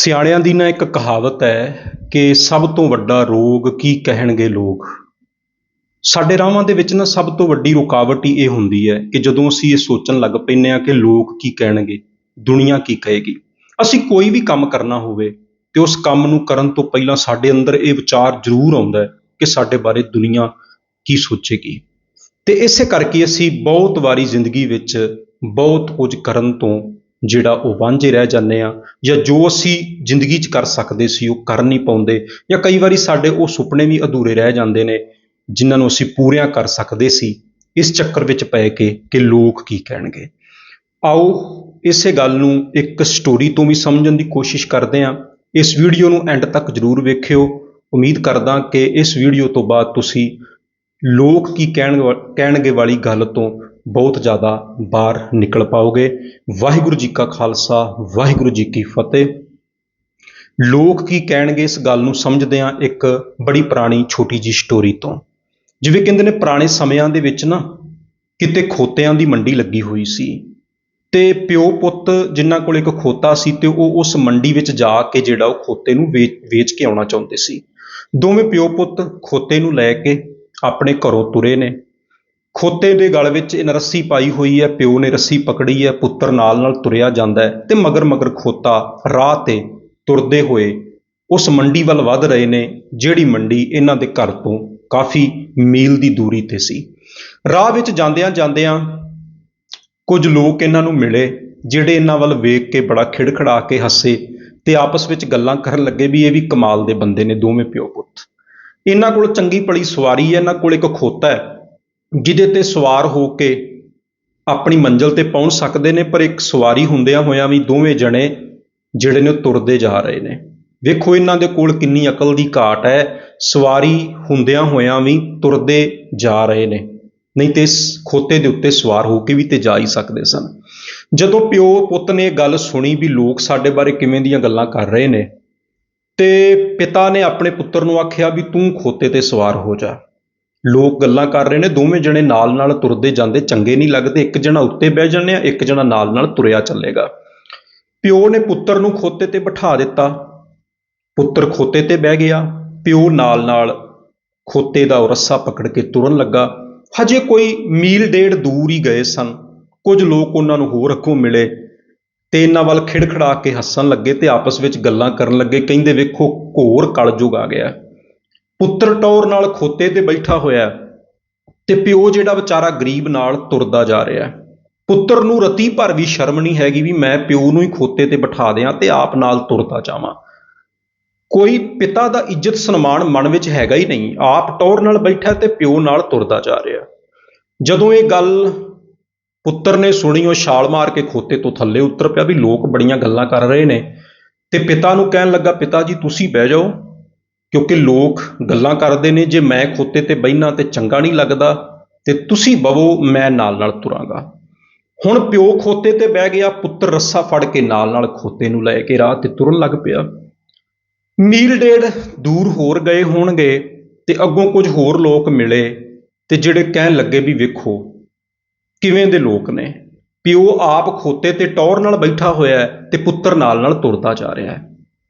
ਸਿਆਣਿਆਂ ਦੀ ਨਾ ਇੱਕ ਕਹਾਵਤ ਹੈ ਕਿ ਸਭ ਤੋਂ ਵੱਡਾ ਰੋਗ ਕੀ ਕਹਿਣਗੇ ਲੋਕ। ਸਾਡੇ ਰਾਹਾਂ ਦੇ ਵਿੱਚ ਨਾ ਸਭ ਤੋਂ ਵੱਡੀ ਰੁਕਾਵਟ ਹੀ ਇਹ ਹੁੰਦੀ ਹੈ ਕਿ ਜਦੋਂ ਅਸੀਂ ਇਹ ਸੋਚਣ ਲੱਗ ਪੈਂਦੇ ਹਾਂ ਕਿ ਲੋਕ ਕੀ ਕਹਿਣਗੇ, ਦੁਨੀਆ ਕੀ ਕਹੇਗੀ। ਅਸੀਂ ਕੋਈ ਵੀ ਕੰਮ ਕਰਨਾ ਹੋਵੇ ਤੇ ਉਸ ਕੰਮ ਨੂੰ ਕਰਨ ਤੋਂ ਪਹਿਲਾਂ ਸਾਡੇ ਅੰਦਰ ਇਹ ਵਿਚਾਰ ਜ਼ਰੂਰ ਆਉਂਦਾ ਹੈ ਕਿ ਸਾਡੇ ਬਾਰੇ ਦੁਨੀਆ ਕੀ ਸੋਚੇਗੀ। ਤੇ ਇਸੇ ਕਰਕੇ ਅਸੀਂ ਬਹੁਤ ਵਾਰੀ ਜ਼ਿੰਦਗੀ ਵਿੱਚ ਬਹੁਤ ਕੁਝ ਕਰਨ ਤੋਂ ਜਿਹੜਾ ਉਹ ਵਾਂਝੇ ਰਹਿ ਜਾਂਦੇ ਹਾਂ, ਜਾਂ ਜੋ ਅਸੀਂ ਜ਼ਿੰਦਗੀ 'ਚ ਕਰ ਸਕਦੇ ਸੀ ਉਹ ਕਰ ਨਹੀਂ ਪਾਉਂਦੇ, ਜਾਂ ਕਈ ਵਾਰੀ ਸਾਡੇ ਉਹ ਸੁਪਨੇ ਵੀ ਅਧੂਰੇ ਰਹਿ ਜਾਂਦੇ ਨੇ ਜਿਨ੍ਹਾਂ ਨੂੰ ਅਸੀਂ ਪੂਰੀਆਂ ਕਰ ਸਕਦੇ ਸੀ, ਇਸ ਚੱਕਰ ਵਿੱਚ ਪੈ ਕੇ ਕਿ ਲੋਕ ਕੀ ਕਹਿਣਗੇ। ਆਓ ਇਸੇ ਗੱਲ ਨੂੰ ਇੱਕ ਸਟੋਰੀ ਤੋਂ ਵੀ ਸਮਝਣ ਦੀ ਕੋਸ਼ਿਸ਼ ਕਰਦੇ ਹਾਂ। ਇਸ ਵੀਡੀਓ ਨੂੰ ਐਂਡ ਤੱਕ ਜ਼ਰੂਰ ਵੇਖਿਓ। ਉਮੀਦ ਕਰਦਾ ਕਿ ਇਸ ਵੀਡੀਓ ਤੋਂ ਬਾਅਦ ਤੁਸੀਂ ਲੋਕ ਕੀ ਕਹਿਣਗੇ ਵਾਲੀ ਗੱਲ ਤੋਂ ਬਹੁਤ ਜ਼ਿਆਦਾ ਬਾਹਰ ਨਿਕਲ ਪਾਓਗੇ। ਵਾਹਿਗੁਰੂ ਜੀ ਕਾ ਖਾਲਸਾ, ਵਾਹਿਗੁਰੂ ਜੀ ਕੀ ਫਤਿਹ। ਲੋਕ ਕੀ ਕਹਿਣਗੇ ਇਸ ਗੱਲ ਨੂੰ ਸਮਝਦੇ ਹਾਂ ਇੱਕ ਬੜੀ ਪੁਰਾਣੀ ਛੋਟੀ ਜਿਹੀ ਸਟੋਰੀ ਤੋਂ। ਜਿਵੇਂ ਕਹਿੰਦੇ ਨੇ ਪੁਰਾਣੇ ਸਮਿਆਂ ਦੇ ਵਿੱਚ ਨਾ ਕਿਤੇ ਖੋਤਿਆਂ ਦੀ ਮੰਡੀ ਲੱਗੀ ਹੋਈ ਸੀ ਤੇ ਪਿਓ ਪੁੱਤ ਜਿਨ੍ਹਾਂ ਕੋਲ ਇੱਕ ਖੋਤਾ ਸੀ ਤੇ ਉਹ ਉਸ ਮੰਡੀ ਵਿੱਚ ਜਾ ਕੇ ਜਿਹੜਾ ਉਹ ਖੋਤੇ ਨੂੰ ਵੇਚ ਕੇ ਆਉਣਾ ਚਾਹੁੰਦੇ ਸੀ। ਦੋਵੇਂ ਪਿਓ ਪੁੱਤ ਖੋਤੇ ਨੂੰ ਲੈ ਕੇ ਆਪਣੇ ਘਰੋਂ ਤੁਰੇ ਨੇ। ਖੋਤੇ ਦੇ ਗਲ ਵਿੱਚ ਇਹਨਾਂ ਰੱਸੀ ਪਾਈ ਹੋਈ ਹੈ, ਪਿਓ ਨੇ ਰੱਸੀ ਪਕੜੀ ਹੈ, ਪੁੱਤਰ ਨਾਲ ਨਾਲ ਤੁਰਿਆ ਜਾਂਦਾ ਹੈ ਤੇ ਮਗਰ ਮਗਰ ਖੋਤਾ ਰਾਹ ਤੇ ਤੁਰਦੇ ਹੋਏ ਉਸ ਮੰਡੀ ਵੱਲ ਵੱਧ ਰਹੇ ਨੇ, ਜਿਹੜੀ ਮੰਡੀ ਇਹਨਾਂ ਦੇ ਘਰ ਤੋਂ ਕਾਫੀ ਮੀਲ ਦੀ ਦੂਰੀ ਤੇ ਸੀ। ਰਾਹ ਵਿੱਚ ਜਾਂਦਿਆਂ ਜਾਂਦਿਆਂ ਕੁਝ ਲੋਕ ਇਹਨਾਂ ਨੂੰ ਮਿਲੇ, ਜਿਹੜੇ ਇਹਨਾਂ ਵੱਲ ਵੇਖ ਕੇ ਬੜਾ ਖਿੜਖੜਾ ਕੇ ਹੱਸੇ ਤੇ ਆਪਸ ਵਿੱਚ ਗੱਲਾਂ ਕਰਨ ਲੱਗੇ ਵੀ ਇਹ ਵੀ ਕਮਾਲ ਦੇ ਬੰਦੇ ਨੇ ਦੋਵੇਂ ਪਿਓ ਪੁੱਤ। ਇਹਨਾਂ ਕੋਲ ਚੰਗੀ ਭਲੀ ਸਵਾਰੀ ਹੈ, ਇਹਨਾਂ ਕੋਲ ਇੱਕ ਖੋਤਾ ਹੈ ਜਿਹਦੇ ਤੇ ਸਵਾਰ ਹੋ ਕੇ ਆਪਣੀ ਮੰਜ਼ਿਲ ਤੇ ਪਹੁੰਚ ਸਕਦੇ ਨੇ, ਪਰ ਇੱਕ ਸਵਾਰੀ ਹੁੰਦਿਆਂ ਹੋਇਆਂ ਵੀ ਦੋਵੇਂ ਜਣੇ ਜਿਹੜੇ ਨੇ ਉਹ ਤੁਰਦੇ ਜਾ ਰਹੇ ਨੇ। ਵੇਖੋ ਇਹਨਾਂ ਦੇ ਕੋਲ ਕਿੰਨੀ ਅਕਲ ਦੀ ਘਾਟ ਹੈ, ਸਵਾਰੀ ਹੁੰਦਿਆਂ ਹੋਇਆਂ ਵੀ ਤੁਰਦੇ ਜਾ ਰਹੇ ਨੇ, ਨਹੀਂ ਤੇ ਇਸ ਖੋਤੇ ਦੇ ਉੱਤੇ ਸਵਾਰ ਹੋ ਕੇ ਵੀ ਤੇ ਜਾ ਹੀ ਸਕਦੇ ਸਨ। ਜਦੋਂ ਪਿਓ ਪੁੱਤ ਨੇ ਇਹ ਗੱਲ ਸੁਣੀ ਵੀ ਲੋਕ ਸਾਡੇ ਬਾਰੇ ਕਿਵੇਂ ਦੀਆਂ ਗੱਲਾਂ ਕਰ ਰਹੇ ਨੇ, ਤੇ ਪਿਤਾ ਨੇ ਆਪਣੇ ਪੁੱਤਰ ਨੂੰ ਆਖਿਆ ਵੀ ਤੂੰ ਖੋਤੇ ਤੇ ਸਵਾਰ ਹੋ ਜਾ। ਲੋਕ ਗੱਲਾਂ ਕਰ ਰਹੇ ਨੇ, ਦੋਵੇਂ ਜਣੇ ਨਾਲ ਨਾਲ ਤੁਰਦੇ ਜਾਂਦੇ ਚੰਗੇ ਨਹੀਂ ਲੱਗਦੇ, ਇੱਕ ਜਣਾ ਉੱਤੇ ਬਹਿ ਜਾਂਦੇ ਆ, ਇੱਕ ਜਣਾ ਨਾਲ ਨਾਲ ਤੁਰਿਆ ਚੱਲੇਗਾ। ਪਿਓ ਨੇ ਪੁੱਤਰ ਨੂੰ ਖੋਤੇ ਤੇ ਬਿਠਾ ਦਿੱਤਾ, ਪੁੱਤਰ ਖੋਤੇ ਤੇ ਬਹਿ ਗਿਆ, ਪਿਓ ਨਾਲ ਨਾਲ ਖੋਤੇ ਦਾ ਰੱਸਾ ਪਕੜ ਕੇ ਤੁਰਨ ਲੱਗਾ। ਹਜੇ ਕੋਈ ਮੀਲ ਡੇਢ ਦੂਰ ਹੀ ਗਏ ਸਨ, ਕੁਝ ਲੋਕ ਉਹਨਾਂ ਨੂੰ ਹੋਰ ਅੱਗੋਂ ਮਿਲੇ ਤੇ ਇਹਨਾਂ ਵੱਲ ਖਿੜਖੜਾ ਕੇ ਹੱਸਣ ਲੱਗੇ ਤੇ ਆਪਸ ਵਿੱਚ ਗੱਲਾਂ ਕਰਨ ਲੱਗੇ। ਕਹਿੰਦੇ ਵੇਖੋ ਘੋਰ ਕਲਯੁਗ ਆ ਗਿਆ। ਪੁੱਤਰ ਟੌਰ ਨਾਲ ਖੋਤੇ ਤੇ ਬੈਠਾ ਹੋਇਆ ਤੇ ਪਿਓ ਜਿਹੜਾ ਵਿਚਾਰਾ ਗਰੀਬ ਨਾਲ ਤੁਰਦਾ ਜਾ ਰਿਹਾ। ਪੁੱਤਰ ਨੂੰ ਰਤੀ ਭਰ ਵੀ ਸ਼ਰਮ ਨਹੀਂ ਹੈਗੀ ਵੀ ਮੈਂ ਪਿਓ ਨੂੰ ਹੀ ਖੋਤੇ ਤੇ ਬਿਠਾ ਦਿਆਂ ਤੇ ਆਪ ਨਾਲ ਤੁਰਦਾ ਜਾਵਾਂ। ਕੋਈ ਪਿਤਾ ਦਾ ਇੱਜ਼ਤ ਸਨਮਾਨ ਮਨ ਵਿੱਚ ਹੈਗਾ ਹੀ ਨਹੀਂ, ਆਪ ਟੌਰ ਨਾਲ ਬੈਠਾ ਤੇ ਪਿਓ ਨਾਲ ਤੁਰਦਾ ਜਾ ਰਿਹਾ। ਜਦੋਂ ਇਹ ਗੱਲ ਪੁੱਤਰ ਨੇ ਸੁਣੀ, ਉਹ ਛਾਲ ਮਾਰ ਕੇ ਖੋਤੇ ਤੋਂ ਥੱਲੇ ਉਤਰ ਪਿਆ ਵੀ ਲੋਕ ਬੜੀਆਂ ਗੱਲਾਂ ਕਰ ਰਹੇ ਨੇ, ਤੇ ਪਿਤਾ ਨੂੰ ਕਹਿਣ ਲੱਗਾ ਪਿਤਾ ਜੀ ਤੁਸੀਂ ਬਹਿ ਜਾਓ, ਕਿਉਂਕਿ ਲੋਕ ਗੱਲਾਂ ਕਰਦੇ ਨੇ, ਜੇ ਮੈਂ ਖੋਤੇ ਤੇ ਬਹਿਣਾ ਤੇ ਚੰਗਾ ਨਹੀਂ ਲੱਗਦਾ, ਤੇ ਤੁਸੀਂ ਬਵੋ ਮੈਂ ਨਾਲ ਨਾਲ ਤੁਰਾਂਗਾ। ਹੁਣ ਪਿਓ ਖੋਤੇ ਤੇ ਬਹਿ ਗਿਆ, ਪੁੱਤਰ ਰੱਸਾ ਫੜ ਕੇ ਨਾਲ ਨਾਲ ਖੋਤੇ ਨੂੰ ਲੈ ਕੇ ਰਾਹ ਤੇ ਤੁਰਨ ਲੱਗ ਪਿਆ। ਮੀਲ ਡੇਢ ਦੂਰ ਹੋਰ ਗਏ ਹੋਣਗੇ ਤੇ ਅੱਗੋਂ ਕੁਝ ਹੋਰ ਲੋਕ ਮਿਲੇ ਤੇ ਜਿਹੜੇ ਕਹਿਣ ਲੱਗੇ ਵੀ ਵੇਖੋ ਕਿਵੇਂ ਦੇ ਲੋਕ ਨੇ। ਪਿਓ ਆਪ ਖੋਤੇ ਤੇ ਟੌਰ ਨਾਲ ਬੈਠਾ ਹੋਇਆ ਹੈ ਤੇ ਪੁੱਤਰ ਨਾਲ ਨਾਲ ਤੁਰਦਾ ਜਾ ਰਿਹਾ ਹੈ।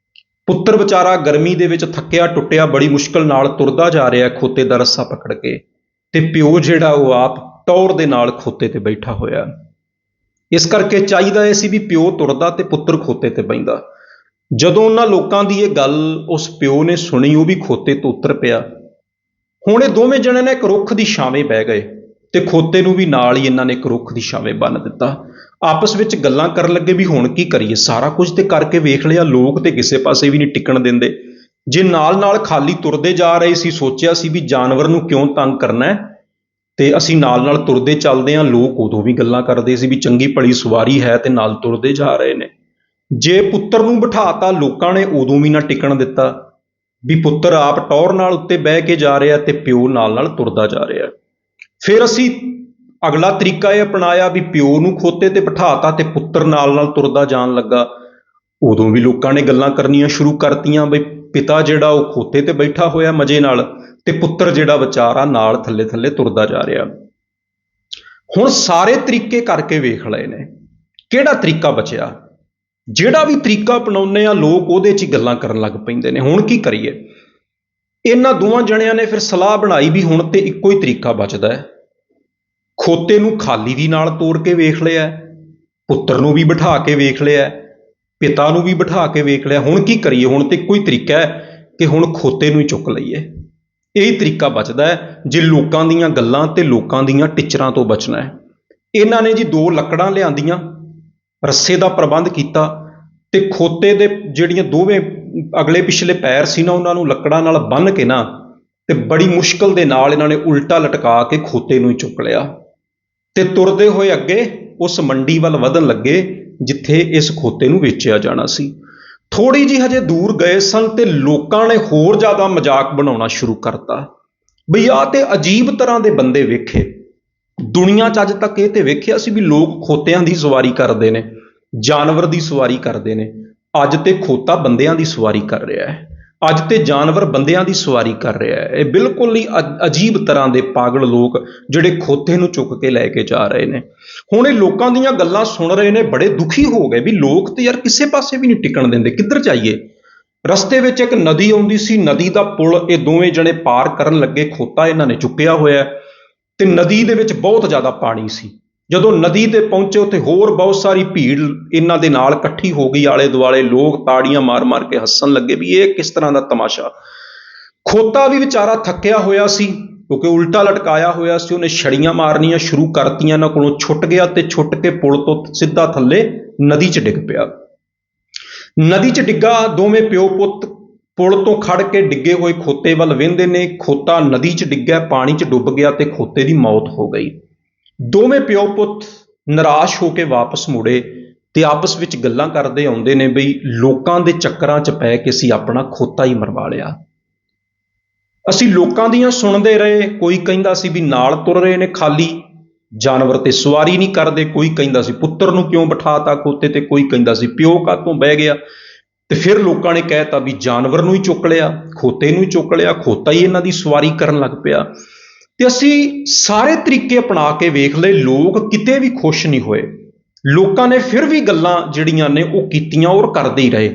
ਪੁੱਤਰ ਵਿਚਾਰਾ ਗਰਮੀ ਦੇ ਵਿੱਚ ਥੱਕਿਆ ਟੁੱਟਿਆ ਬੜੀ ਮੁਸ਼ਕਲ ਨਾਲ ਤੁਰਦਾ ਜਾ ਰਿਹਾ ਖੋਤੇ ਦਾ ਰੱਸਾ ਪਕੜ ਕੇ, ਤੇ ਪਿਓ ਜਿਹੜਾ ਉਹ ਆਪ ਟੌਰ ਦੇ ਨਾਲ ਖੋਤੇ ਤੇ ਬੈਠਾ ਹੋਇਆ। ਇਸ ਕਰਕੇ ਚਾਹੀਦਾ ਇਹ ਸੀ ਵੀ ਪਿਓ ਤੁਰਦਾ ਤੇ ਪੁੱਤਰ ਖੋਤੇ ਤੇ ਬਹਿੰਦਾ। ਜਦੋਂ ਉਹਨਾਂ ਲੋਕਾਂ ਦੀ ਇਹ ਗੱਲ ਉਸ ਪਿਓ ਨੇ ਸੁਣੀ, ਉਹ ਵੀ ਖੋਤੇ ਤੋਂ ਉਤਰ ਪਿਆ। ਹੁਣ ਇਹ ਦੋਵੇਂ ਜਣੇ ਨੇ ਇੱਕ ਰੁੱਖ ਦੀ ਛਾਵੇਂ ਬਹਿ ਗਏ ਤੇ ਖੋਤੇ ਨੂੰ ਵੀ ਨਾਲ ਹੀ ਇਹਨਾਂ ਨੇ ਇੱਕ ਰੁੱਖ ਦੀ ਛਾਵੇਂ ਬੰਨ੍ਹ ਦਿੱਤਾ। ਆਪਸ ਵਿੱਚ ਗੱਲਾਂ ਕਰਨ ਲੱਗੇ ਵੀ ਹੁਣ ਕੀ ਕਰੀਏ, ਸਾਰਾ ਕੁਝ ਤੇ ਕਰਕੇ ਵੇਖ ਲਿਆ, ਲੋਕ ਤੇ ਕਿਸੇ ਪਾਸੇ ਵੀ ਨਹੀਂ ਟਿਕਣ ਦਿੰਦੇ। ਜੇ ਨਾਲ ਨਾਲ ਖਾਲੀ ਤੁਰਦੇ ਜਾ ਰਹੇ ਸੀ, ਸੋਚਿਆ ਸੀ ਵੀ ਜਾਨਵਰ ਨੂੰ ਕਿਉਂ ਤੰਗ ਕਰਨਾ ਹੈ, ਤੇ ਅਸੀਂ ਨਾਲ ਨਾਲ ਤੁਰਦੇ ਚੱਲਦੇ ਹਾਂ। ਲੋਕ ਉਦੋਂ ਵੀ ਗੱਲਾਂ ਕਰਦੇ ਸੀ ਵੀ ਚੰਗੀ ਭਲੀ ਸਵਾਰੀ ਹੈ ਤੇ ਨਾਲ ਤੁਰਦੇ ਜਾ ਰਹੇ ਨੇ। ਜੇ ਪੁੱਤਰ ਨੂੰ ਬਿਠਾਤਾ, ਲੋਕਾਂ ਨੇ ਉਦੋਂ ਵੀ ਨਾ ਟਿਕਣ ਦਿੱਤਾ ਵੀ ਪੁੱਤਰ ਆਪ ਟੌਰ ਨਾਲ ਉੱਤੇ ਬਹਿ ਕੇ ਜਾ ਰਿਹਾ ਤੇ ਪਿਓ ਨਾਲ ਨਾਲ ਤੁਰਦਾ ਜਾ ਰਿਹਾ। ਫਿਰ ਅਸੀਂ ਅਗਲਾ ਤਰੀਕਾ ਇਹ ਅਪਣਾਇਆ ਵੀ ਪਿਓ ਨੂੰ ਖੋਤੇ ਤੇ ਬਿਠਾਤਾ ਤੇ ਪੁੱਤਰ ਨਾਲ ਨਾਲ ਤੁਰਦਾ ਜਾਣ ਲੱਗਾ। ਉਦੋਂ ਵੀ ਲੋਕਾਂ ਨੇ ਗੱਲਾਂ ਕਰਨੀਆਂ ਸ਼ੁਰੂ ਕਰਤੀਆਂ ਵੀ ਪਿਤਾ ਜਿਹੜਾ ਉਹ ਖੋਤੇ ਤੇ ਬੈਠਾ ਹੋਇਆ ਮਜ਼ੇ ਨਾਲ, ਤੇ ਪੁੱਤਰ ਜਿਹੜਾ ਵਿਚਾਰਾ ਨਾਲ ਥੱਲੇ ਥੱਲੇ ਤੁਰਦਾ ਜਾ ਰਿਹਾ। ਹੁਣ ਸਾਰੇ ਤਰੀਕੇ ਕਰਕੇ ਵੇਖ ਲਏ ਨੇ, ਕਿਹੜਾ ਤਰੀਕਾ ਬਚਿਆ? ਜਿਹੜਾ ਵੀ ਤਰੀਕਾ ਅਪਣਾਉਂਦੇ ਆ ਲੋਕ ਉਹਦੇ 'ਚ ਹੀ ਗੱਲਾਂ ਕਰਨ ਲੱਗ ਪੈਂਦੇ ਨੇ। ਹੁਣ ਕੀ ਕਰੀਏ? ਇਹਨਾਂ ਦੋਵਾਂ ਜਣਿਆਂ ਨੇ ਫਿਰ ਸਲਾਹ ਬਣਾਈ ਵੀ ਹੁਣ ਤੇ ਇੱਕੋ ਹੀ ਤਰੀਕਾ ਬਚਦਾ ਹੈ। ਖੋਤੇ ਨੂੰ ਖਾਲੀ ਵੀ ਨਾਲ ਤੋੜ ਕੇ ਵੇਖ ਲਿਆ, ਪੁੱਤਰ ਨੂੰ ਵੀ ਬਿਠਾ ਕੇ ਵੇਖ ਲਿਆ, ਪਿਤਾ ਨੂੰ ਵੀ ਬਿਠਾ ਕੇ ਵੇਖ ਲਿਆ। ਹੁਣ ਕੀ ਕਰੀਏ? ਹੁਣ ਤੇ ਇੱਕੋ ਹੀ ਤਰੀਕਾ ਹੈ ਕਿ ਹੁਣ ਖੋਤੇ ਨੂੰ ਹੀ ਚੁੱਕ ਲਈਏ। ਇਹ ਤਰੀਕਾ ਬਚਦਾ ਹੈ ਜੇ ਲੋਕਾਂ ਦੀਆਂ ਗੱਲਾਂ ਤੇ ਲੋਕਾਂ ਦੀਆਂ ਟਿਚਰਾਂ ਤੋਂ ਬਚਣਾ ਹੈ। ਇਹਨਾਂ ਨੇ ਜੀ 2 ਲੱਕੜਾਂ ਲਿਆਂਦੀਆਂ, ਰੱਸੇ ਦਾ ਪ੍ਰਬੰਧ ਕੀਤਾ ਤੇ ਖੋਤੇ ਦੇ ਜਿਹੜੀਆਂ ਦੋਵੇਂ ਅਗਲੇ ਪਿਛਲੇ ਪੈਰ ਸੀ ਨਾ ਉਹਨਾਂ ਨੂੰ ਲੱਕੜਾਂ ਨਾਲ ਬੰਨ੍ਹ ਕੇ ਨਾ ਤੇ ਬੜੀ ਮੁਸ਼ਕਲ ਦੇ ਨਾਲ ਇਹਨਾਂ ਨੇ ਉਲਟਾ ਲਟਕਾ ਕੇ ਖੋਤੇ ਨੂੰ ਹੀ ਚੁੱਕ ਲਿਆ ਤੇ ਤੁਰਦੇ ਹੋਏ ਅੱਗੇ ਉਸ ਮੰਡੀ ਵੱਲ ਵਧਣ ਲੱਗੇ ਜਿੱਥੇ ਇਸ ਖੋਤੇ ਨੂੰ ਵੇਚਿਆ ਜਾਣਾ ਸੀ। ਥੋੜੀ ਜਿਹੀ ਹਜੇ ਦੂਰ ਗਏ ਸਨ ਤੇ ਲੋਕਾਂ ਨੇ ਹੋਰ ਜ਼ਿਆਦਾ ਮਜ਼ਾਕ ਬਣਾਉਣਾ ਸ਼ੁਰੂ ਕਰਤਾ ਬਈ ਆਹ ਤੇ ਅਜੀਬ ਤਰ੍ਹਾਂ ਦੇ ਬੰਦੇ ਵੇਖੇ। ਦੁਨੀਆ 'ਚ ਅੱਜ ਤੱਕ ਇਹ ਤੇ ਵੇਖਿਆ ਸੀ ਵੀ ਲੋਕ ਖੋਤਿਆਂ ਦੀ ਸਵਾਰੀ ਕਰਦੇ ਨੇ, ਜਾਨਵਰ ਦੀ ਸਵਾਰੀ ਕਰਦੇ ਨੇ। ਅੱਜ ਤੇ ਖੋਤਾ ਬੰਦਿਆਂ ਦੀ ਸਵਾਰੀ ਕਰ ਰਿਹਾ ਹੈ, ਅੱਜ ਤੇ ਜਾਨਵਰ ਬੰਦਿਆਂ ਦੀ ਸਵਾਰੀ ਕਰ ਰਿਹਾ ਹੈ। ਇਹ ਬਿਲਕੁਲ ਹੀ ਅਜੀਬ ਤਰ੍ਹਾਂ ਦੇ ਪਾਗਲ ਲੋਕ ਜਿਹੜੇ ਖੋਤੇ ਨੂੰ ਚੁੱਕ ਕੇ ਲੈ ਕੇ ਜਾ ਰਹੇ ਨੇ। ਹੁਣ ਇਹ ਲੋਕਾਂ ਦੀਆਂ ਗੱਲਾਂ ਸੁਣ ਰਹੇ ਨੇ, ਬੜੇ ਦੁਖੀ ਹੋ ਗਏ ਵੀ ਲੋਕ ਤੇ ਯਾਰ ਕਿਸੇ ਪਾਸੇ ਵੀ ਨਹੀਂ ਟਿਕਣ ਦਿੰਦੇ, ਕਿੱਧਰ ਜਾਈਏ। ਰਸਤੇ ਵਿੱਚ ਇੱਕ ਨਦੀ ਆਉਂਦੀ ਸੀ, ਨਦੀ ਦਾ ਪੁਲ ਇਹ ਦੋਵੇਂ ਜਣੇ ਪਾਰ ਕਰਨ ਲੱਗੇ। ਖੋਤਾ ਇਹਨਾਂ ਨੇ ਚੁੱਕਿਆ ਹੋਇਆ ਤੇ ਨਦੀ ਦੇ ਵਿੱਚ ਬਹੁਤ ਜ਼ਿਆਦਾ ਪਾਣੀ ਸੀ। ਜਦੋਂ ਨਦੀ ਤੇ ਪਹੁੰਚੇ ਉੱਥੇ ਹੋਰ ਬਹੁਤ ਸਾਰੀ ਭੀੜ ਇਹਨਾਂ ਦੇ ਨਾਲ ਇਕੱਠੀ ਹੋ ਗਈ। ਆਲੇ ਦੁਆਲੇ ਲੋਕ ਤਾੜੀਆਂ ਮਾਰ ਮਾਰ ਕੇ ਹੱਸਣ ਲੱਗੇ ਵੀ ਇਹ ਕਿਸ ਤਰ੍ਹਾਂ ਦਾ ਤਮਾਸ਼ਾ। ਖੋਤਾ ਵੀ ਵਿਚਾਰਾ ਥੱਕਿਆ ਹੋਇਆ ਸੀ ਕਿਉਂਕਿ ਉਲਟਾ ਲਟਕਾਇਆ ਹੋਇਆ ਸੀ। ਉਹਨੇ ਛੜੀਆਂ ਮਾਰਨੀਆਂ ਸ਼ੁਰੂ ਕਰਤੀਆਂ, ਇਹਨਾਂ ਕੋਲੋਂ ਛੁੱਟ ਗਿਆ ਤੇ ਛੁੱਟ ਕੇ ਪੁਲ ਤੋਂ ਸਿੱਧਾ ਥੱਲੇ ਨਦੀ 'ਚ ਡਿੱਗ ਪਿਆ। ਨਦੀ 'ਚ ਡਿੱਗਾ, ਦੋਵੇਂ ਪਿਓ ਪੁੱਤ ਪੁਲ ਤੋਂ ਖੜ ਕੇ ਡਿੱਗੇ ਹੋਏ ਖੋਤੇ ਵੱਲ ਵੇਂਦੇ ਨੇ। ਖੋਤਾ ਨਦੀ 'ਚ ਡਿੱਗਿਆ, ਪਾਣੀ 'ਚ ਡੁੱਬ ਗਿਆ ਤੇ ਖੋਤੇ ਦੀ ਮੌਤ ਹੋ ਗਈ। ਦੋਵੇਂ ਪਿਓ ਪੁੱਤ ਨਿਰਾਸ਼ ਹੋ ਕੇ ਵਾਪਸ ਮੁੜੇ ਤੇ ਆਪਸ ਵਿੱਚ ਗੱਲਾਂ ਕਰਦੇ ਆਉਂਦੇ ਨੇ ਬਈ ਲੋਕਾਂ ਦੇ ਚੱਕਰਾਂ 'ਚ ਪੈ ਕੇ ਅਸੀਂ ਆਪਣਾ ਖੋਤਾ ਹੀ ਮਰਵਾ ਲਿਆ। ਅਸੀਂ ਲੋਕਾਂ ਦੀਆਂ ਸੁਣਦੇ ਰਹੇ। ਕੋਈ ਕਹਿੰਦਾ ਸੀ ਵੀ ਨਾਲ ਤੁਰ ਰਹੇ ਨੇ ਖਾਲੀ, ਜਾਨਵਰ ਤੇ ਸਵਾਰੀ ਨਹੀਂ ਕਰਦੇ। ਕੋਈ ਕਹਿੰਦਾ ਸੀ ਪੁੱਤਰ ਨੂੰ ਕਿਉਂ ਬਿਠਾਤਾ ਖੋਤੇ ਤੇ, ਕੋਈ ਕਹਿੰਦਾ ਸੀ ਪਿਓ ਕਾਹਤੋਂ ਬਹਿ ਗਿਆ। ਤੇ ਫਿਰ ਲੋਕਾਂ ਨੇ ਕਹਿਤਾ ਵੀ ਜਾਨਵਰ ਨੂੰ ਹੀ ਚੁੱਕ ਲਿਆ, ਖੋਤੇ ਨੂੰ ਹੀ ਚੁੱਕ ਲਿਆ, ਖੋਤਾ ਹੀ ਇਹਨਾਂ ਦੀ ਸਵਾਰੀ ਕਰਨ ਲੱਗ ਪਿਆ। ਤੇ ਅਸੀਂ ਸਾਰੇ ਤਰੀਕੇ ਅਪਣਾ ਕੇ ਵੇਖ ਲਏ, ਲੋਕ ਕਿਤੇ ਵੀ ਖੁਸ਼ ਨਹੀਂ ਹੋਏ। ਲੋਕਾਂ ਨੇ ਫਿਰ ਵੀ ਗੱਲਾਂ ਜਿਹੜੀਆਂ ਨੇ ਉਹ ਕੀਤੀਆਂ ਔਰ ਕਰਦੇ ਹੀ ਰਹੇ।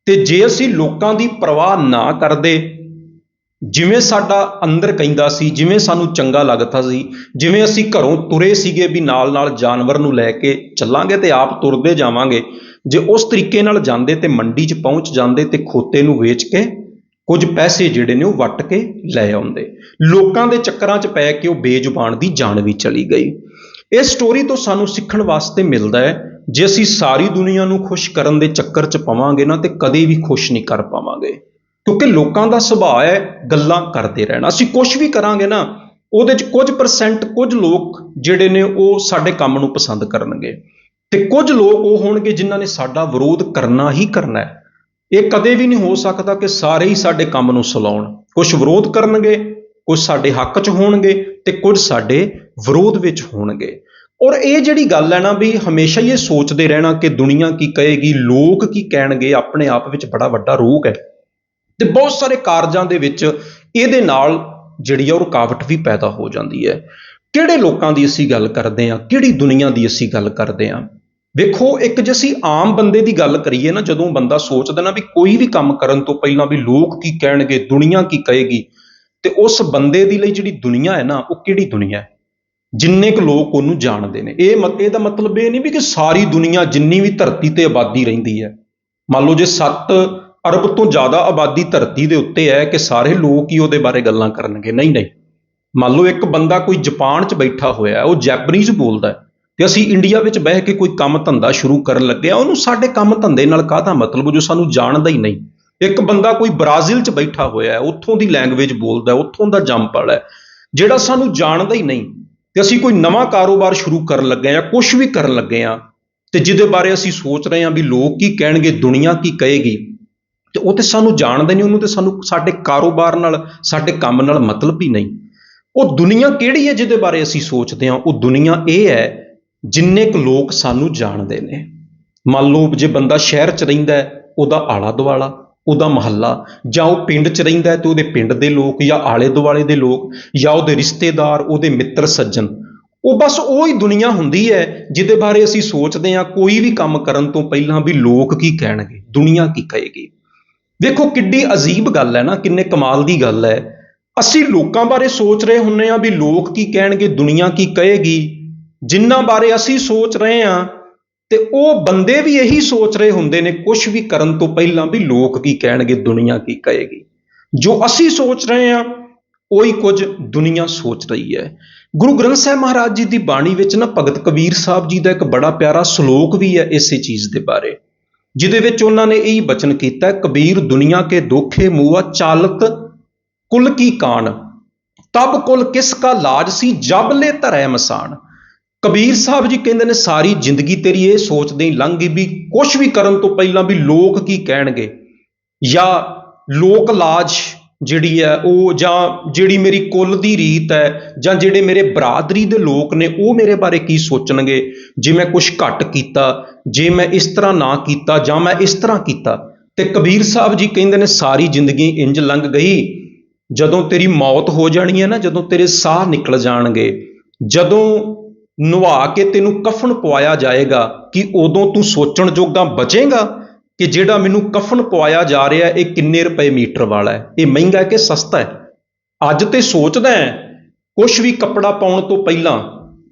ਤੇ ਜੇ ਅਸੀਂ ਲੋਕਾਂ ਦੀ ਪਰਵਾਹ ਨਾ ਕਰਦੇ, ਜਿਵੇਂ ਸਾਡਾ ਅੰਦਰ ਕਹਿੰਦਾ ਸੀ, ਜਿਵੇਂ ਸਾਨੂੰ ਚੰਗਾ ਲੱਗਦਾ ਸੀ, ਜਿਵੇਂ ਅਸੀਂ ਘਰੋਂ ਤੁਰੇ ਸੀਗੇ ਵੀ ਨਾਲ ਨਾਲ ਜਾਨਵਰ ਨੂੰ ਲੈ ਕੇ ਚੱਲਾਂਗੇ ਤੇ ਆਪ ਤੁਰਦੇ ਜਾਵਾਂਗੇ, ਜੇ ਉਸ ਤਰੀਕੇ ਨਾਲ ਜਾਂਦੇ ਤੇ ਮੰਡੀ 'ਚ ਪਹੁੰਚ ਜਾਂਦੇ ਤੇ ਖੋਤੇ ਨੂੰ ਵੇਚ ਕੇ ਕੁਝ ਪੈਸੇ ਜਿਹੜੇ ਨੇ ਉਹ ਵੱਟ ਕੇ ਲੈ ਆਉਂਦੇ। ਲੋਕਾਂ ਦੇ ਚੱਕਰਾਂ 'ਚ ਪੈ ਕੇ ਉਹ ਬੇਜ਼ੁਬਾਨ ਦੀ ਜਾਨ ਵੀ ਚਲੀ ਗਈ। ਇਸ ਸਟੋਰੀ ਤੋਂ ਸਾਨੂੰ ਸਿੱਖਣ ਵਾਸਤੇ ਮਿਲਦਾ ਹੈ ਜੇ ਅਸੀਂ ਸਾਰੀ ਦੁਨੀਆ ਨੂੰ ਖੁਸ਼ ਕਰਨ ਦੇ ਚੱਕਰ 'ਚ ਪਵਾਂਗੇ ਨਾ ਤੇ ਕਦੇ ਵੀ ਖੁਸ਼ ਨਹੀਂ ਕਰ ਪਾਵਾਂਗੇ, ਕਿਉਂਕਿ ਲੋਕਾਂ ਦਾ ਸੁਭਾਅ ਹੈ ਗੱਲਾਂ ਕਰਦੇ ਰਹਿਣਾ। ਅਸੀਂ ਕੁਝ ਵੀ ਕਰਾਂਗੇ ਨਾ ਉਹਦੇ 'ਚ ਕੁਝ % ਕੁਝ ਲੋਕ ਜਿਹੜੇ ਨੇ ਉਹ ਸਾਡੇ ਕੰਮ ਨੂੰ ਪਸੰਦ ਕਰਨਗੇ ਤੇ ਕੁਝ ਲੋਕ ਉਹ ਹੋਣਗੇ ਜਿਨ੍ਹਾਂ ਨੇ ਸਾਡਾ ਵਿਰੋਧ ਕਰਨਾ ਹੀ ਕਰਨਾ ਹੈ। ਇਹ ਕਦੇ ਵੀ ਨਹੀਂ ਹੋ ਸਕਦਾ ਕਿ ਸਾਰੇ ਹੀ ਸਾਡੇ ਕੰਮ ਨੂੰ ਸਲਾਉਣ। ਕੁਝ ਵਿਰੋਧ ਕਰਨਗੇ, ਕੁਝ ਸਾਡੇ ਹੱਕ 'ਚ ਹੋਣਗੇ ਤੇ ਕੁਝ ਸਾਡੇ ਵਿਰੋਧ ਵਿੱਚ ਹੋਣਗੇ। ਔਰ ਇਹ ਜਿਹੜੀ ਗੱਲ ਹੈ ਨਾ ਵੀ ਹਮੇਸ਼ਾ ਹੀ ਇਹ ਸੋਚਦੇ ਰਹਿਣਾ ਕਿ ਦੁਨੀਆ ਕੀ ਕਹੇਗੀ, ਲੋਕ ਕੀ ਕਹਿਣਗੇ, ਆਪਣੇ ਆਪ ਵਿੱਚ ਬੜਾ ਵੱਡਾ ਰੋਗ ਹੈ। ਤੇ ਬਹੁਤ ਸਾਰੇ ਕਾਰਜਾਂ ਦੇ ਵਿੱਚ ਇਹਦੇ ਨਾਲ ਜਿਹੜੀ ਆ ਉਹ ਰੁਕਾਵਟ ਵੀ ਪੈਦਾ ਹੋ ਜਾਂਦੀ ਹੈ। ਕਿਹੜੇ ਲੋਕਾਂ ਦੀ ਅਸੀਂ ਗੱਲ ਕਰਦੇ ਹਾਂ, ਕਿਹੜੀ ਦੁਨੀਆ ਦੀ ਅਸੀਂ ਗੱਲ ਕਰਦੇ ਹਾਂ। ਵੇਖੋ, ਇੱਕ ਜੇ ਅਸੀਂ ਆਮ ਬੰਦੇ ਦੀ ਗੱਲ ਕਰੀਏ ਨਾ, ਜਦੋਂ ਬੰਦਾ ਸੋਚਦਾ ਨਾ ਵੀ ਕੋਈ ਵੀ ਕੰਮ ਕਰਨ ਤੋਂ ਪਹਿਲਾਂ ਵੀ ਲੋਕ ਕੀ ਕਹਿਣਗੇ, ਦੁਨੀਆ ਕੀ ਕਹੇਗੀ, ਤੇ ਉਸ ਬੰਦੇ ਦੀ ਲਈ ਜਿਹੜੀ ਦੁਨੀਆ ਹੈ ਨਾ ਉਹ ਕਿਹੜੀ ਦੁਨੀਆ ਹੈ, ਜਿੰਨੇ ਕੁ ਲੋਕ ਉਹਨੂੰ ਜਾਣਦੇ ਨੇ। ਇਹਦਾ ਮਤਲਬ ਇਹ ਨਹੀਂ ਵੀ ਕਿ ਸਾਰੀ ਦੁਨੀਆ ਜਿੰਨੀ ਵੀ ਧਰਤੀ ਤੇ ਆਬਾਦੀ ਰਹਿੰਦੀ ਹੈ, ਮੰਨ ਲਓ ਜੇ 7 ਅਰਬ ਤੋਂ ਜ਼ਿਆਦਾ ਆਬਾਦੀ ਧਰਤੀ ਦੇ ਉੱਤੇ ਹੈ ਕਿ ਸਾਰੇ ਲੋਕ ਹੀ ਉਹਦੇ ਬਾਰੇ ਗੱਲਾਂ ਕਰਨਗੇ। ਨਹੀਂ ਨਹੀਂ, ਮੰਨ ਲਓ ਇੱਕ ਬੰਦਾ ਕੋਈ ਜਾਪਾਨ 'ਚ ਬੈਠਾ ਹੋਇਆ, ਉਹ ਜੈਪਨੀਜ਼ ਬੋਲਦਾ ਤੇ ਅਸੀਂ ਇੰਡੀਆ ਵਿੱਚ ਬਹਿ ਕੇ ਕੋਈ ਕੰਮ ਧੰਦਾ ਸ਼ੁਰੂ ਕਰਨ ਲੱਗੇ ਆ, ਉਹਨੂੰ ਸਾਡੇ ਕੰਮ ਧੰਦੇ ਨਾਲ ਕਾਹਦਾ ਮਤਲਬ ਜੋ ਸਾਨੂੰ ਜਾਣਦਾ ਹੀ ਨਹੀਂ। ਇੱਕ ਬੰਦਾ ਕੋਈ ਬ੍ਰਾਜ਼ੀਲ 'ਚ ਬੈਠਾ ਹੋਇਆ, ਉੱਥੋਂ ਦੀ ਲੈਂਗੁਏਜ ਬੋਲਦਾ, ਉੱਥੋਂ ਦਾ ਜੰਮਪਲ ਹੈ, ਜਿਹੜਾ ਸਾਨੂੰ ਜਾਣਦਾ ਹੀ ਨਹੀਂ, ਤੇ ਅਸੀਂ ਕੋਈ ਨਵਾਂ ਕਾਰੋਬਾਰ ਸ਼ੁਰੂ ਕਰਨ ਲੱਗੇ ਆ, ਕੁਝ ਵੀ ਕਰਨ ਲੱਗੇ ਆ ਤੇ ਜਿਹਦੇ ਬਾਰੇ ਅਸੀਂ ਸੋਚ ਰਹੇ ਹਾਂ ਵੀ ਲੋਕ ਕੀ ਕਹਿਣਗੇ, ਦੁਨੀਆ ਕੀ ਕਹੇਗੀ, ਤੇ ਉਹ ਤੇ ਸਾਨੂੰ ਜਾਣਦੇ ਨਹੀਂ, ਉਹਨੂੰ ਤੇ ਸਾਨੂੰ ਸਾਡੇ ਕਾਰੋਬਾਰ ਨਾਲ, ਸਾਡੇ ਕੰਮ ਨਾਲ ਮਤਲਬ ਹੀ ਨਹੀਂ। ਉਹ ਦੁਨੀਆ ਕਿਹੜੀ ਹੈ ਜਿਹਦੇ ਬਾਰੇ ਅਸੀਂ ਸੋਚਦੇ ਹਾਂ? ਉਹ ਦੁਨੀਆ ਇਹ ਹੈ ਜਿੰਨੇ ਕੁ ਲੋਕ ਸਾਨੂੰ ਜਾਣਦੇ ਨੇ। ਮੰਨ ਲਓ ਜੇ ਬੰਦਾ ਸ਼ਹਿਰ 'ਚ ਰਹਿੰਦਾ ਹੈ, ਉਹਦਾ ਆਲਾ ਦੁਆਲਾ, ਉਹਦਾ ਮੁਹੱਲਾ, ਜਾਂ ਉਹ ਪਿੰਡ 'ਚ ਰਹਿੰਦਾ ਹੈ ਤੇ ਉਹਦੇ ਪਿੰਡ ਦੇ ਲੋਕ, ਜਾਂ ਆਲੇ ਦੁਆਲੇ ਦੇ ਲੋਕ, ਜਾਂ ਉਹਦੇ ਰਿਸ਼ਤੇਦਾਰ, ਉਹਦੇ ਮਿੱਤਰ ਸੱਜਣ, ਉਹ ਬਸ ਉਹ ਹੀ ਦੁਨੀਆ ਹੁੰਦੀ ਹੈ ਜਿਹਦੇ ਬਾਰੇ ਅਸੀਂ ਸੋਚਦੇ ਹਾਂ ਕੋਈ ਵੀ ਕੰਮ ਕਰਨ ਤੋਂ ਪਹਿਲਾਂ ਵੀ ਲੋਕ ਕੀ ਕਹਿਣਗੇ, ਦੁਨੀਆ ਕੀ ਕਹੇਗੀ। ਵੇਖੋ ਕਿੱਡੀ ਅਜੀਬ ਗੱਲ ਹੈ ਨਾ, ਕਿੰਨੇ ਕਮਾਲ ਦੀ ਗੱਲ ਹੈ। ਅਸੀਂ ਲੋਕਾਂ ਬਾਰੇ ਸੋਚ ਰਹੇ ਹੁੰਦੇ ਹਾਂ ਵੀ ਲੋਕ ਕੀ ਕਹਿਣਗੇ, ਦੁਨੀਆ ਕੀ ਕਹੇਗੀ। ਜਿਨ੍ਹਾਂ ਬਾਰੇ ਅਸੀਂ ਸੋਚ ਰਹੇ ਹਾਂ ਤੇ ਉਹ ਬੰਦੇ ਵੀ ਇਹੀ ਸੋਚ ਰਹੇ ਹੁੰਦੇ ਨੇ ਕੁਝ ਵੀ ਕਰਨ ਤੋਂ ਪਹਿਲਾਂ ਵੀ ਲੋਕ ਕੀ ਕਹਿਣਗੇ, ਦੁਨੀਆ ਕੀ ਕਹੇਗੀ। ਜੋ ਅਸੀਂ ਸੋਚ ਰਹੇ ਹਾਂ ਉਹੀ ਕੁਝ ਦੁਨੀਆ ਸੋਚ ਰਹੀ ਹੈ। ਗੁਰੂ ਗ੍ਰੰਥ ਸਾਹਿਬ ਮਹਾਰਾਜ ਜੀ ਦੀ ਬਾਣੀ ਵਿੱਚ ਨਾ ਭਗਤ ਕਬੀਰ ਸਾਹਿਬ ਜੀ ਦਾ ਇੱਕ ਬੜਾ ਪਿਆਰਾ ਸ਼ਲੋਕ ਵੀ ਹੈ ਇਸੇ ਚੀਜ਼ ਦੇ ਬਾਰੇ, ਜਿਹਦੇ ਵਿੱਚ ਉਹਨਾਂ ਨੇ ਇਹੀ ਬਚਨ ਕੀਤਾ, ਕਬੀਰ ਦੁਨੀਆ ਕੇ ਦੋਖੇ ਮੂਆ ਚਾਲਤ ਕੁਲ ਕੀ ਕਾਣ, ਤਬ ਕੁਲ ਕਿਸ ਕਾ ਲਾਜ ਸੀ ਜਬ ਲੈ ਧਰੈ ਮਸਾਨ। ਕਬੀਰ ਸਾਹਿਬ ਜੀ ਕਹਿੰਦੇ ਨੇ ਸਾਰੀ ਜ਼ਿੰਦਗੀ ਤੇਰੀ ਇਹ ਸੋਚਦੇ ਹੀ ਲੰਘ ਗਈ ਵੀ ਕੁਝ ਵੀ ਕਰਨ ਤੋਂ ਪਹਿਲਾਂ ਵੀ ਲੋਕ ਕੀ ਕਹਿਣਗੇ, ਜਾਂ ਲੋਕ ਲਾਜ ਜਿਹੜੀ ਹੈ ਉਹ, ਜਾਂ ਜਿਹੜੀ ਮੇਰੀ ਕੁੱਲ ਦੀ ਰੀਤ ਹੈ, ਜਾਂ ਜਿਹੜੇ ਮੇਰੇ ਬਰਾਦਰੀ ਦੇ ਲੋਕ ਨੇ ਉਹ ਮੇਰੇ ਬਾਰੇ ਕੀ ਸੋਚਣਗੇ ਜੇ ਮੈਂ ਕੁਝ ਘੱਟ ਕੀਤਾ, ਜੇ ਮੈਂ ਇਸ ਤਰ੍ਹਾਂ ਨਾ ਕੀਤਾ ਜਾਂ ਮੈਂ ਇਸ ਤਰ੍ਹਾਂ ਕੀਤਾ। ਤੇ ਕਬੀਰ ਸਾਹਿਬ ਜੀ ਕਹਿੰਦੇ ਨੇ ਸਾਰੀ ਜ਼ਿੰਦਗੀ ਇੰਜ ਲੰਘ ਗਈ, ਜਦੋਂ ਤੇਰੀ ਮੌਤ ਹੋ ਜਾਣੀ ਹੈ ਨਾ, ਜਦੋਂ ਤੇਰੇ ਸਾਹ ਨਿਕਲ ਜਾਣਗੇ, ਜਦੋਂ ਨਵਾ ਕੇ ਤੈਨੂੰ ਕਫਨ ਪਵਾਇਆ ਜਾਏਗਾ, ਕਿ ਉਦੋਂ ਤੂੰ ਸੋਚਣ ਜੋਗਾ ਬਚੇਗਾ ਕਿ ਜਿਹੜਾ ਮੈਨੂੰ ਕਫਨ ਪਵਾਇਆ ਜਾ ਰਿਹਾ ਇਹ ਕਿੰਨੇ ਰੁਪਏ ਮੀਟਰ ਵਾਲਾ ਹੈ, ਇਹ ਮਹਿੰਗਾ ਹੈ ਕਿ ਸਸਤਾ ਹੈ। ਅੱਜ ਤੇ ਸੋਚਦਾ ਹੈ ਕੁਛ ਵੀ ਕੱਪੜਾ ਪਾਉਣ ਤੋਂ ਪਹਿਲਾਂ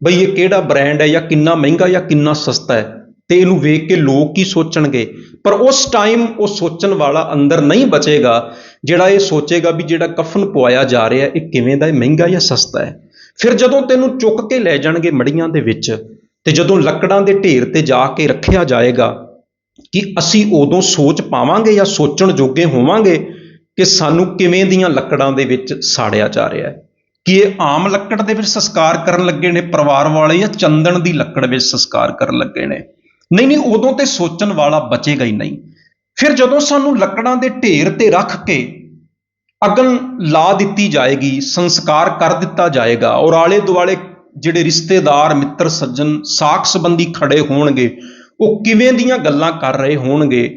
ਬਈ ਇਹ ਕਿਹੜਾ ਬ੍ਰਾਂਡ ਹੈ, ਜਾਂ ਕਿੰਨਾ ਮਹਿੰਗਾ ਜਾਂ ਕਿੰਨਾ ਸਸਤਾ ਹੈ, ਤੇ ਇਹਨੂੰ ਵੇਖ ਕੇ ਲੋਕ ਕੀ ਸੋਚਣਗੇ। ਪਰ ਉਸ ਟਾਈਮ ਉਹ ਸੋਚਣ ਵਾਲਾ ਅੰਦਰ ਨਹੀਂ ਬਚੇਗਾ ਜਿਹੜਾ ਇਹ ਸੋਚੇਗਾ ਵੀ ਜਿਹੜਾ ਕਫਨ ਪਵਾਇਆ ਜਾ ਰਿਹਾ ਇਹ ਕਿਵੇਂ ਦਾ ਹੈ, ਮਹਿੰਗਾ ਜਾਂ ਸਸਤਾ ਹੈ। ਫਿਰ ਜਦੋਂ ਤੈਨੂੰ ਚੁੱਕ ਕੇ ਲੈ ਜਾਣਗੇ ਮੜੀਆਂ ਦੇ ਵਿੱਚ, ਤੇ ਜਦੋਂ ਲੱਕੜਾਂ ਦੇ ਢੇਰ ਤੇ ਜਾ ਕੇ ਰੱਖਿਆ ਜਾਏਗਾ, ਕਿ ਅਸੀਂ ਉਦੋਂ ਸੋਚ ਪਾਵਾਂਗੇ ਜਾਂ ਸੋਚਣ ਜੋਗੇ ਹੋਵਾਂਗੇ ਕਿ ਸਾਨੂੰ ਕਿਵੇਂ ਦੀਆਂ ਲੱਕੜਾਂ ਦੇ ਵਿੱਚ ਸਾੜਿਆ ਜਾ ਰਿਹਾ ਹੈ, ਕਿ ਇਹ ਆਮ ਲੱਕੜ ਦੇ ਵਿੱਚ ਸੰਸਕਾਰ ਕਰਨ ਲੱਗੇ ਨੇ ਪਰਿਵਾਰ ਵਾਲੇ, ਜਾਂ ਚੰਦਨ ਦੀ ਲੱਕੜ ਵਿੱਚ ਸੰਸਕਾਰ ਕਰਨ ਲੱਗੇ ਨੇ। ਨਹੀਂ, ਉਦੋਂ ਤੇ ਸੋਚਣ ਵਾਲਾ ਬਚੇਗਾ ਹੀ ਨਹੀਂ। ਫਿਰ ਜਦੋਂ ਸਾਨੂੰ ਲੱਕੜਾਂ ਦੇ ਢੇਰ ਤੇ ਰੱਖ ਕੇ ਅਗਨ ਲਾ ਦਿੱਤੀ ਜਾਏਗੀ, ਸੰਸਕਾਰ ਕਰ ਦਿੱਤਾ ਜਾਏਗਾ, ਔਰ ਆਲੇ ਦੁਆਲੇ ਜਿਹੜੇ ਰਿਸ਼ਤੇਦਾਰ ਮਿੱਤਰ ਸੱਜਣ ਸਾਕ ਸੰਬੰਧੀ ਖੜੇ ਹੋਣਗੇ, ਉਹ ਕਿਵੇਂ ਦੀਆਂ ਗੱਲਾਂ ਕਰ ਰਹੇ ਹੋਣਗੇ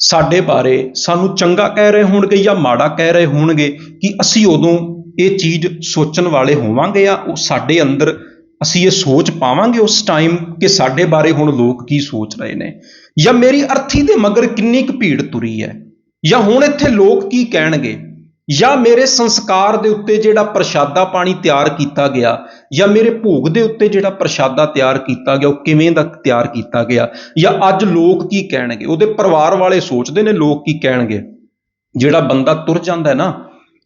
ਸਾਡੇ ਬਾਰੇ, ਸਾਨੂੰ ਚੰਗਾ ਕਹਿ ਰਹੇ ਹੋਣਗੇ ਜਾਂ ਮਾੜਾ ਕਹਿ ਰਹੇ ਹੋਣਗੇ, ਕਿ ਅਸੀਂ ਉਦੋਂ ਇਹ ਚੀਜ਼ ਸੋਚਣ ਵਾਲੇ ਹੋਵਾਂਗੇ, ਜਾਂ ਉਹ ਸਾਡੇ ਅੰਦਰ ਅਸੀਂ ਇਹ ਸੋਚ ਪਾਵਾਂਗੇ ਉਸ ਟਾਈਮ ਕਿ ਸਾਡੇ ਬਾਰੇ ਹੁਣ ਲੋਕ ਕੀ ਸੋਚ ਰਹੇ ਨੇ, ਜਾਂ ਮੇਰੀ ਅਰਥੀ ਦੇ ਮਗਰ ਕਿੰਨੀ ਕੁ ਭੀੜ ਤੁਰੀ ਹੈ, ਜਾਂ ਹੁਣ ਇੱਥੇ ਲੋਕ ਕੀ ਕਹਿਣਗੇ, ਜਾਂ ਮੇਰੇ ਸੰਸਕਾਰ ਦੇ ਉੱਤੇ ਜਿਹੜਾ ਪ੍ਰਸ਼ਾਦਾ ਪਾਣੀ ਤਿਆਰ ਕੀਤਾ ਗਿਆ, ਜਾਂ ਮੇਰੇ ਭੋਗ ਦੇ ਉੱਤੇ ਜਿਹੜਾ ਪ੍ਰਸ਼ਾਦਾ ਤਿਆਰ ਕੀਤਾ ਗਿਆ ਉਹ ਕਿਵੇਂ ਦਾ ਤਿਆਰ ਕੀਤਾ ਗਿਆ, ਜਾਂ ਅੱਜ ਲੋਕ ਕੀ ਕਹਿਣਗੇ। ਉਹਦੇ ਪਰਿਵਾਰ ਵਾਲੇ ਸੋਚਦੇ ਨੇ ਲੋਕ ਕੀ ਕਹਿਣਗੇ। ਜਿਹੜਾ ਬੰਦਾ ਤੁਰ ਜਾਂਦਾ ਹੈ ਨਾ,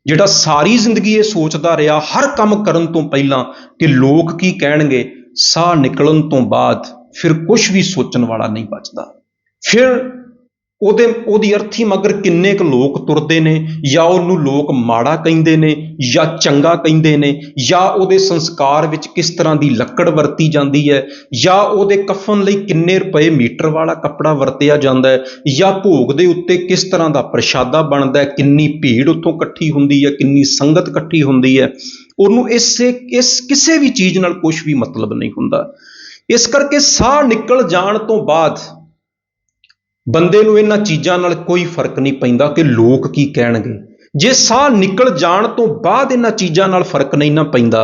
ਜਿਹੜਾ ਸਾਰੀ ਜ਼ਿੰਦਗੀ ਇਹ ਸੋਚਦਾ ਰਿਹਾ ਹਰ ਕੰਮ ਕਰਨ ਤੋਂ ਪਹਿਲਾਂ ਕਿ ਲੋਕ ਕੀ ਕਹਿਣਗੇ, ਸਾਹ ਨਿਕਲਣ ਤੋਂ ਬਾਅਦ ਫਿਰ ਕੁਝ ਵੀ ਸੋਚਣ ਵਾਲਾ ਨਹੀਂ ਬਚਦਾ। ਫਿਰ ਉਹਦੀ ਅਰਥੀ ਮਗਰ ਕਿੰਨੇ ਕੁ ਲੋਕ ਤੁਰਦੇ ਨੇ, ਜਾਂ ਉਹਨੂੰ ਲੋਕ ਮਾੜਾ ਕਹਿੰਦੇ ਨੇ ਜਾਂ ਚੰਗਾ ਕਹਿੰਦੇ ਨੇ, ਜਾਂ ਉਹਦੇ ਸੰਸਕਾਰ ਵਿੱਚ ਕਿਸ ਤਰ੍ਹਾਂ ਦੀ ਲੱਕੜ ਵਰਤੀ ਜਾਂਦੀ ਹੈ, ਜਾਂ ਉਹਦੇ ਕਫਨ ਲਈ ਕਿੰਨੇ ਰੁਪਏ ਮੀਟਰ ਵਾਲਾ ਕੱਪੜਾ ਵਰਤਿਆ ਜਾਂਦਾ ਹੈ, ਜਾਂ ਭੋਗ ਦੇ ਉੱਤੇ ਕਿਸ ਤਰ੍ਹਾਂ ਦਾ ਪ੍ਰਸ਼ਾਦਾ ਬਣਦਾ ਹੈ, ਕਿੰਨੀ ਭੀੜ ਉੱਥੋਂ ਇਕੱਠੀ ਹੁੰਦੀ ਹੈ, ਕਿੰਨੀ ਸੰਗਤ ਇਕੱਠੀ ਹੁੰਦੀ ਹੈ, ਉਹਨੂੰ ਇਸ ਕਿਸੇ ਵੀ ਚੀਜ਼ ਨਾਲ ਕੁਝ ਵੀ ਮਤਲਬ ਨਹੀਂ ਹੁੰਦਾ। ਇਸ ਕਰਕੇ ਸਾਹ ਨਿਕਲ ਜਾਣ ਤੋਂ ਬਾਅਦ ਬੰਦੇ ਨੂੰ ਇਹਨਾਂ ਚੀਜ਼ਾਂ ਨਾਲ ਕੋਈ ਫਰਕ ਨਹੀਂ ਪੈਂਦਾ ਕਿ ਲੋਕ ਕੀ ਕਹਿਣਗੇ। ਜੇ ਸਾਹ ਨਿਕਲ ਜਾਣ ਤੋਂ ਬਾਅਦ ਇਹਨਾਂ ਚੀਜ਼ਾਂ ਨਾਲ ਫਰਕ ਨਹੀਂ ਨਾ ਪੈਂਦਾ,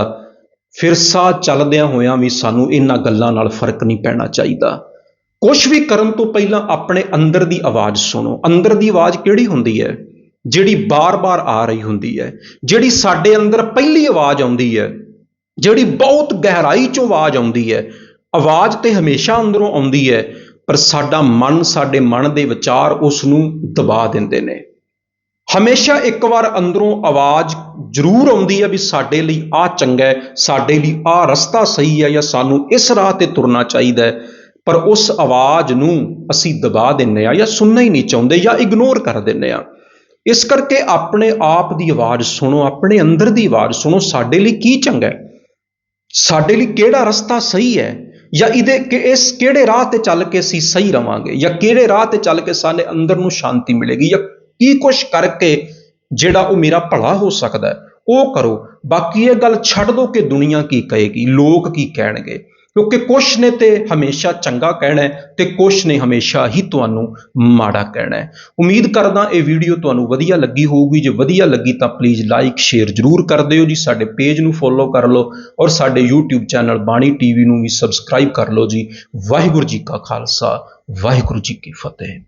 ਫਿਰ ਸਾਹ ਚੱਲਦਿਆਂ ਹੋਇਆਂ ਵੀ ਸਾਨੂੰ ਇਹਨਾਂ ਗੱਲਾਂ ਨਾਲ ਫਰਕ ਨਹੀਂ ਪੈਣਾ ਚਾਹੀਦਾ। ਕੁਛ ਵੀ ਕਰਨ ਤੋਂ ਪਹਿਲਾਂ ਆਪਣੇ ਅੰਦਰ ਦੀ ਆਵਾਜ਼ ਸੁਣੋ। ਅੰਦਰ ਦੀ ਆਵਾਜ਼ ਕਿਹੜੀ ਹੁੰਦੀ ਹੈ? ਜਿਹੜੀ ਬਾਰ-ਬਾਰ ਆ ਰਹੀ ਹੁੰਦੀ ਹੈ, ਜਿਹੜੀ ਸਾਡੇ ਅੰਦਰ ਪਹਿਲੀ ਆਵਾਜ਼ ਆਉਂਦੀ ਹੈ, ਜਿਹੜੀ ਬਹੁਤ ਗਹਿਰਾਈ 'ਚੋਂ ਆਵਾਜ਼ ਆਉਂਦੀ ਹੈ। ਆਵਾਜ਼ ਤੇ ਹਮੇਸ਼ਾ ਅੰਦਰੋਂ ਆਉਂਦੀ ਹੈ, ਪਰ ਸਾਡਾ ਮਨ, ਸਾਡੇ ਮਨ ਦੇ ਵਿਚਾਰ ਉਸ ਨੂੰ ਦਬਾ ਦਿੰਦੇ ਨੇ। ਹਮੇਸ਼ਾ ਇੱਕ ਵਾਰ ਅੰਦਰੋਂ ਆਵਾਜ਼ ਜ਼ਰੂਰ ਆਉਂਦੀ ਹੈ ਵੀ ਸਾਡੇ ਲਈ ਆਹ ਚੰਗਾ ਹੈ, ਸਾਡੇ ਲਈ ਆਹ ਰਸਤਾ ਸਹੀ ਹੈ, ਜਾਂ ਸਾਨੂੰ ਇਸ ਰਾਹ ਤੇ ਤੁਰਨਾ ਚਾਹੀਦਾ ਹੈ, ਪਰ ਉਸ ਆਵਾਜ਼ ਨੂੰ ਅਸੀਂ ਦਬਾ ਦਿੰਦੇ ਹਾਂ, ਜਾਂ ਸੁਣਨਾ ਹੀ ਨਹੀਂ ਚਾਹੁੰਦੇ, ਜਾਂ ਇਗਨੋਰ ਕਰ ਦਿੰਦੇ ਹਾਂ। ਇਸ ਕਰਕੇ ਆਪਣੇ ਆਪ ਦੀ ਆਵਾਜ਼ ਸੁਣੋ, ਆਪਣੇ ਅੰਦਰ ਦੀ ਆਵਾਜ਼ ਸੁਣੋ। ਸਾਡੇ ਲਈ ਕੀ ਚੰਗਾ ਹੈ, ਸਾਡੇ ਲਈ ਕਿਹੜਾ ਰਸਤਾ ਸਹੀ ਹੈ, ਜਾਂ ਇਸ ਕਿਹੜੇ ਰਾਹ ਤੇ ਚੱਲ ਕੇ ਅਸੀਂ ਸਹੀ ਰਵਾਂਗੇ, ਜਾਂ ਕਿਹੜੇ ਰਾਹ ਤੇ ਚੱਲ ਕੇ ਸਾਡੇ ਅੰਦਰ ਨੂੰ ਸ਼ਾਂਤੀ ਮਿਲੇਗੀ, ਜਾਂ ਕੀ ਕੁਛ ਕਰਕੇ ਜਿਹੜਾ ਉਹ ਮੇਰਾ ਭਲਾ ਹੋ ਸਕਦਾ ਹੈ ਉਹ ਕਰੋ। ਬਾਕੀ ਇਹ ਗੱਲ ਛੱਡ ਦਿਓ ਕਿ ਦੁਨੀਆ ਕੀ ਕਹੇਗੀ, ਲੋਕ ਕੀ ਕਹਿਣਗੇ। ਕਿਉਂਕਿ ਕੁਛ ਨੇ ਤੇ ਹਮੇਸ਼ਾ ਚੰਗਾ ਕਹਿਣਾ ਹੈ ਤੇ ਕੁਛ ਨੇ ਹਮੇਸ਼ਾ ਹੀ ਤੁਹਾਨੂੰ ਮਾੜਾ ਕਹਿਣਾ ਹੈ। ਉਮੀਦ ਕਰਦਾ ਇਹ ਵੀਡੀਓ ਤੁਹਾਨੂੰ ਵਧੀਆ ਲੱਗੀ ਹੋਊਗੀ। ਜੇ ਵਧੀਆ ਲੱਗੀ ਤਾਂ ਪਲੀਜ਼ ਲਾਈਕ ਸ਼ੇਅਰ ਜ਼ਰੂਰ ਕਰ ਦਿਓ ਜੀ। ਸਾਡੇ ਪੇਜ ਨੂੰ ਫੋਲੋ ਕਰ ਲਓ ਔਰ ਸਾਡੇ YouTube ਚੈਨਲ ਬਾਣੀ TV ਨੂੰ ਵੀ ਸਬਸਕ੍ਰਾਈਬ ਕਰ ਲਓ ਜੀ। ਵਾਹਿਗੁਰੂ ਜੀ ਕਾ ਖਾਲਸਾ, ਵਾਹਿਗੁਰੂ ਜੀ ਕੀ ਫਤਿਹ।